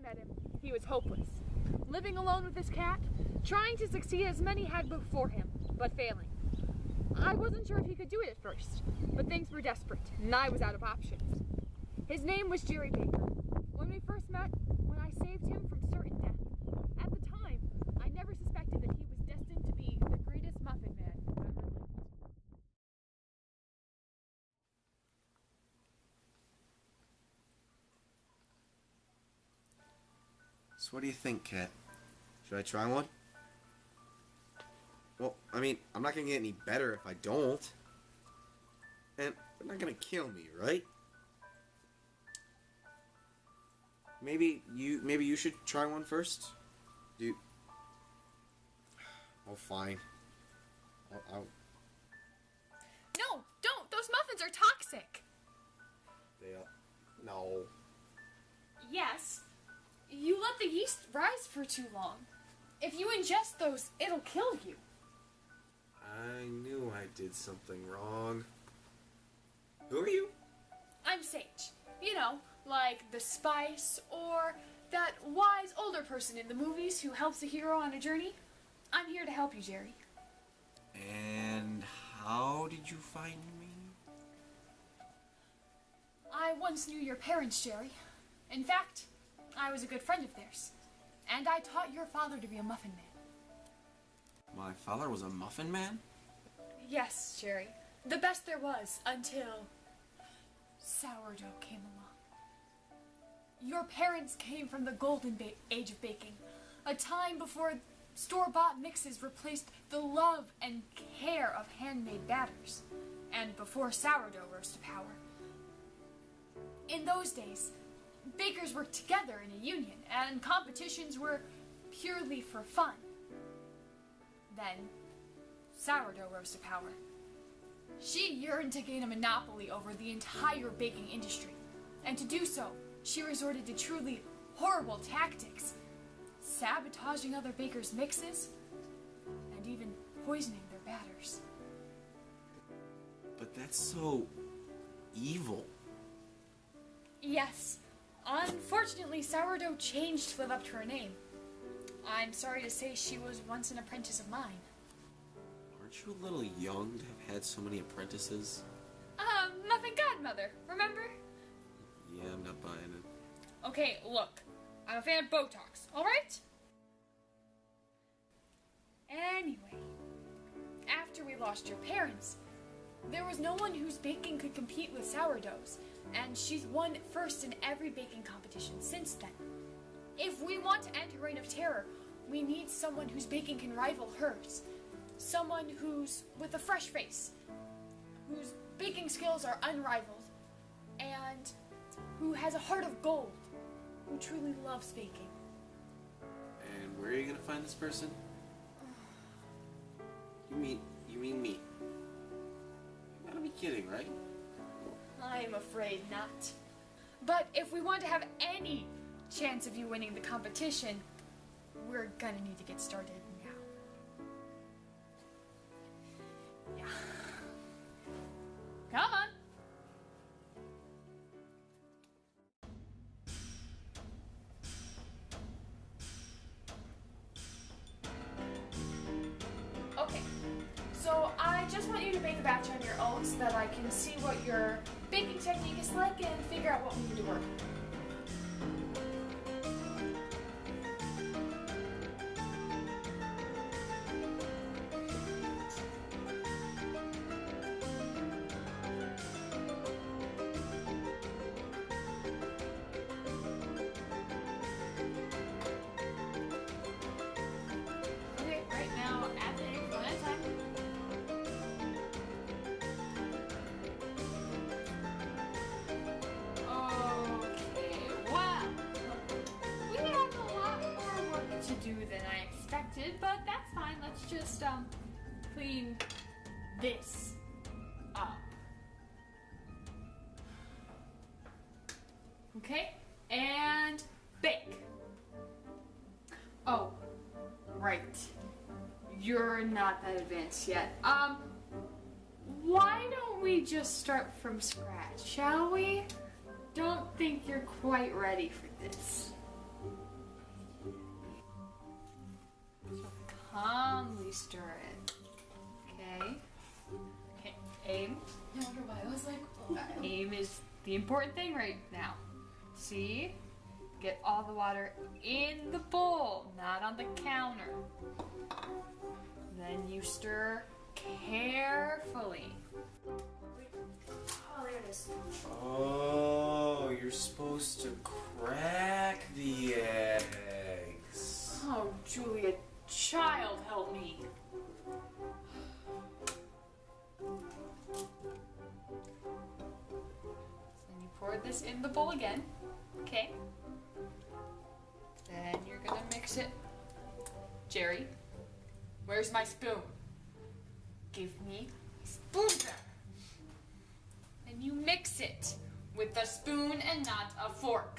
met him, he was hopeless. Living alone with his cat, trying to succeed as many had before him, but failing. I wasn't sure if he could do it at first, but things were desperate, and I was out of options. His name was Jerry Baker. When we first met, when I saved him from certain death, at the time, I never suspected that he was destined to be the greatest muffin man who ever lived. So what do you think, Kat? Should I try one? Well, I mean, I'm not gonna get any better if I don't. And they're not gonna kill me, right? Maybe you should try one first? Dude. Oh, fine. I'll... No, don't! Those muffins are toxic! They are... No. Yes. You let the yeast rise for too long. If you ingest those, it'll kill you. I knew I did something wrong. Who are you? I'm Sage. You know, like the spice, or that wise older person in the movies who helps a hero on a journey. I'm here to help you, Jerry. And how did you find me? I once knew your parents, Jerry. In fact, I was a good friend of theirs. And I taught your father to be a muffin man. My father was a muffin man? Yes, Jerry. The best there was, until sourdough came along. Your parents came from the golden age of baking, a time before store-bought mixes replaced the love and care of handmade batters, and before sourdough rose to power. In those days, bakers worked together in a union, and competitions were purely for fun. Then, sourdough rose to power. She yearned to gain a monopoly over the entire baking industry, and to do so, she resorted to truly horrible tactics, sabotaging other bakers' mixes, and even poisoning their batters. But that's so evil. Yes. Unfortunately, sourdough changed to live up to her name. I'm sorry to say she was once an apprentice of mine. Aren't you a little young to have had so many apprentices? Muffin Godmother, remember? Yeah, I'm not buying it. Okay, look. I'm a fan of Botox, alright? Anyway, after we lost your parents, there was no one whose baking could compete with sourdough's, and she's won first in every baking competition since then. If we want to end her reign of terror, we need someone whose baking can rival hers. Someone who's with a fresh face, whose baking skills are unrivaled, and who has a heart of gold, who truly loves baking. And where are you gonna find this person? You mean me? You gotta be kidding, right? I'm afraid not. But if we want to have any chance of you winning the competition, we're gonna need to get started now. Yeah. Come on. Okay, so I just want you to make a batch on your own so that I can see what your baking technique is like and figure out what we need to work. Okay, right now, add the eggs one at a time. Okay, wow. We have a lot more work to do than I expected, but that's fine. Let's just clean this up. Okay, and bake. Oh, right. You're not that advanced yet. Why don't we just start from scratch, shall we? Don't think you're quite ready for this. stir it. Okay. Okay, aim. I wonder why I was like, Aim is the important thing right now. See? Get all the water in the bowl, not on the counter. Then you stir carefully. oh, there it is. Oh, you're supposed to crack the eggs. Oh, Julia, child, help me. Then you pour this in the bowl again, okay? Then you're gonna mix it. Jerry, where's my spoon? Give me my spoon back. And you mix it with a spoon and not a fork.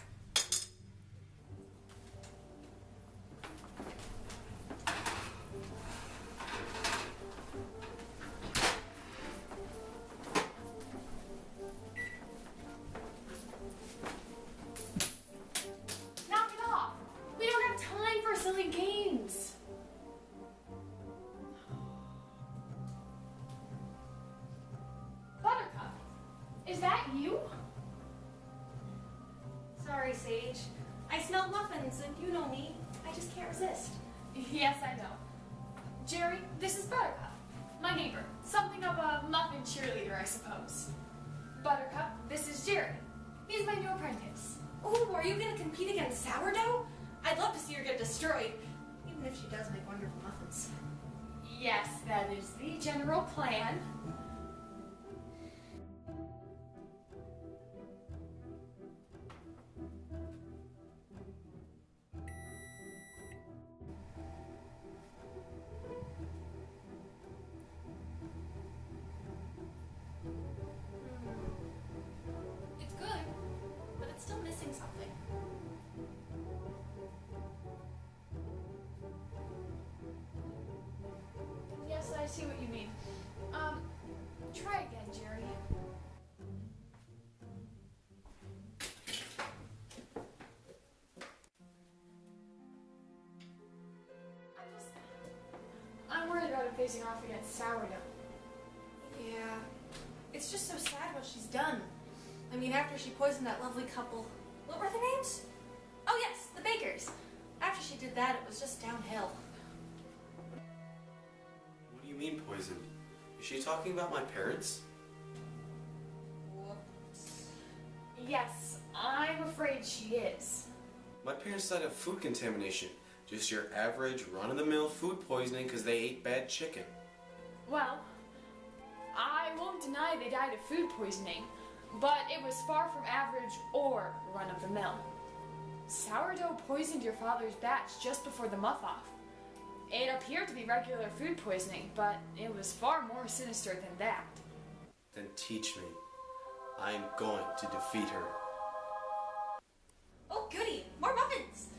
Knock it off. We don't have time for silly games. Buttercup, is that you? Sorry, Sage. I smelled muffins, and you know me. I just can't resist. Yes, I know. Jerry, this is Buttercup, my neighbor. Something of a muffin cheerleader, I suppose. Buttercup, this is Jerry. He's my new apprentice. Oh, are you gonna compete against Sourdough? I'd love to see her get destroyed, even if she does make wonderful muffins. Yes, that is the general plan. It's good, but it's still missing something. Yes, I see what you mean. Try again, Jerry. I'm worried about him facing off against Sourdough. Yeah. It's just so sad what she's done. I mean, after she poisoned that lovely couple. What were their names? Oh, yes, the Bakers. After she did that, it was just downhill. What do you mean poisoned? Is she talking about my parents? Yes, I'm afraid she is. My parents died of food contamination. Just your average run-of-the-mill food poisoning because they ate bad chicken. Well, I won't deny they died of food poisoning, but it was far from average or run-of-the-mill. Sourdough poisoned your father's batch just before the muff-off. It appeared to be regular food poisoning, but it was far more sinister than that. Then teach me. I am going to defeat her. Oh, goody! More muffins!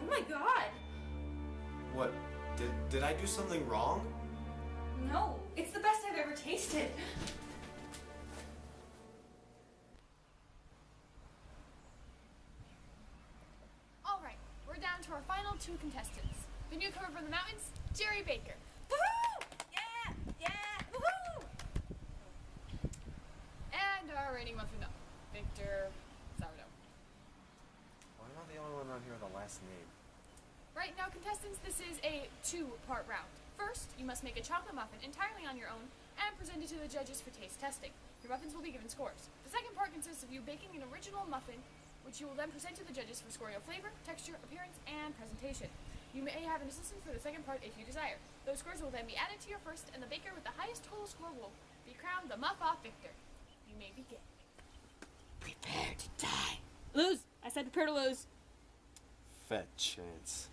Oh my god! What? Did I do something wrong? No, it's the best I've ever tasted. All right, we're down to our final two contestants. The newcomer from the mountains, Jerry Baker. Woohoo! Yeah! Yeah! Woohoo! And our reigning muffin up, Victor Sourdough. Why am I the only one around here with a last name? Right now, contestants, this is a two-part round. First, you must make a chocolate muffin entirely on your own and present it to the judges for taste testing. Your muffins will be given scores. The second part consists of you baking an original muffin, which you will then present to the judges for scoring of flavor, texture, appearance, and presentation. You may have an assistant for the second part if you desire. Those scores will then be added to your first, and the baker with the highest total score will be crowned the muff-off victor. You may begin. Prepare to die. Lose! I said prepare to lose. Fat chance.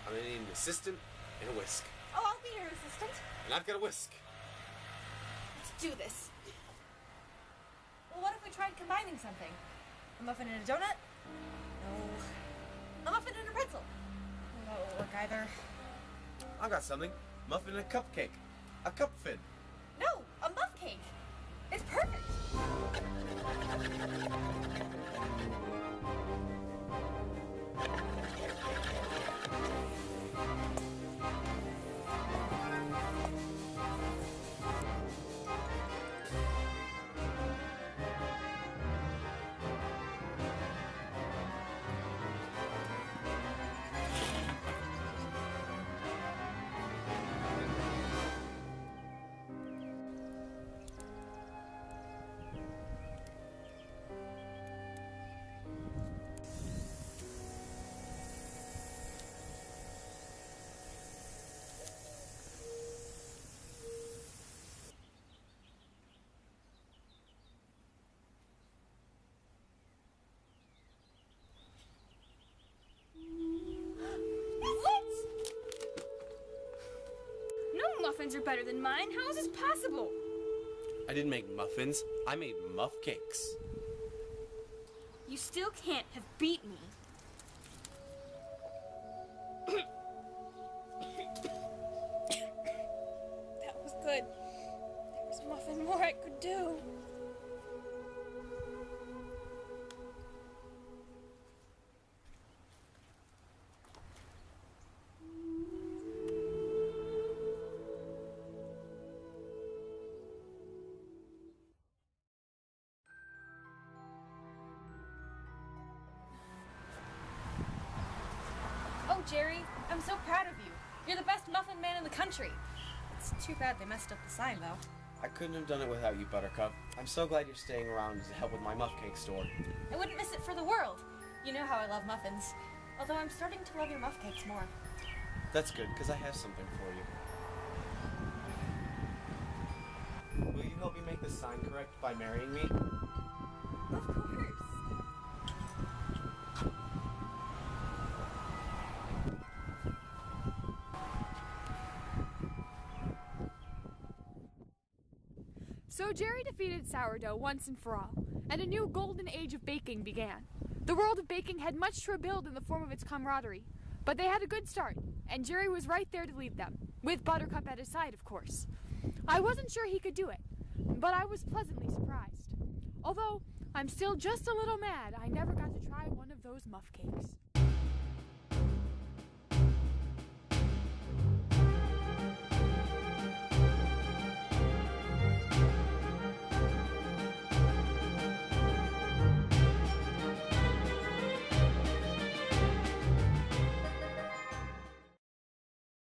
I'm gonna need an assistant and a whisk. Oh, I'll be your assistant. And I've got a whisk. Let's do this. Well, what if we tried combining something? A muffin and a donut? No. A muffin and a pretzel? That won't work either. I've got something. Muffin and a cupcake. A cup fin. No, a muff cake. It's perfect. Muffins are better than mine. How is this possible? I didn't make muffins. I made muff cakes. You still can't have beat me. That was good. There was nothing more I could do. Oh, Jerry, I'm so proud of you. You're the best muffin man in the country. It's too bad they messed up the sign, though. I couldn't have done it without you, Buttercup. I'm so glad you're staying around to help with my muff cake store. I wouldn't miss it for the world. You know how I love muffins. Although I'm starting to love your muff cakes more. That's good, because I have something for you. Will you help me make the sign correct by marrying me? Of course. So Jerry defeated Sourdough once and for all, and a new golden age of baking began. The world of baking had much to rebuild in the form of its camaraderie, but they had a good start, and Jerry was right there to lead them, with Buttercup at his side, of course. I wasn't sure he could do it, but I was pleasantly surprised. Although I'm still just a little mad I never got to try one of those muff cakes.